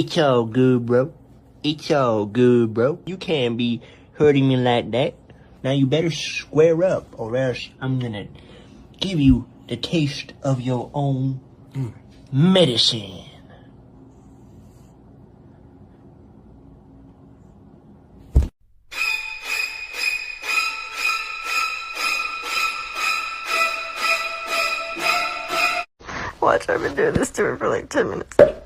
It's all good, bro. It's all good, bro. You can't be hurting me like that. Now you better square up, or else I'm gonna give you the taste of your own medicine. Watch, I've been doing this to her for like 10 minutes.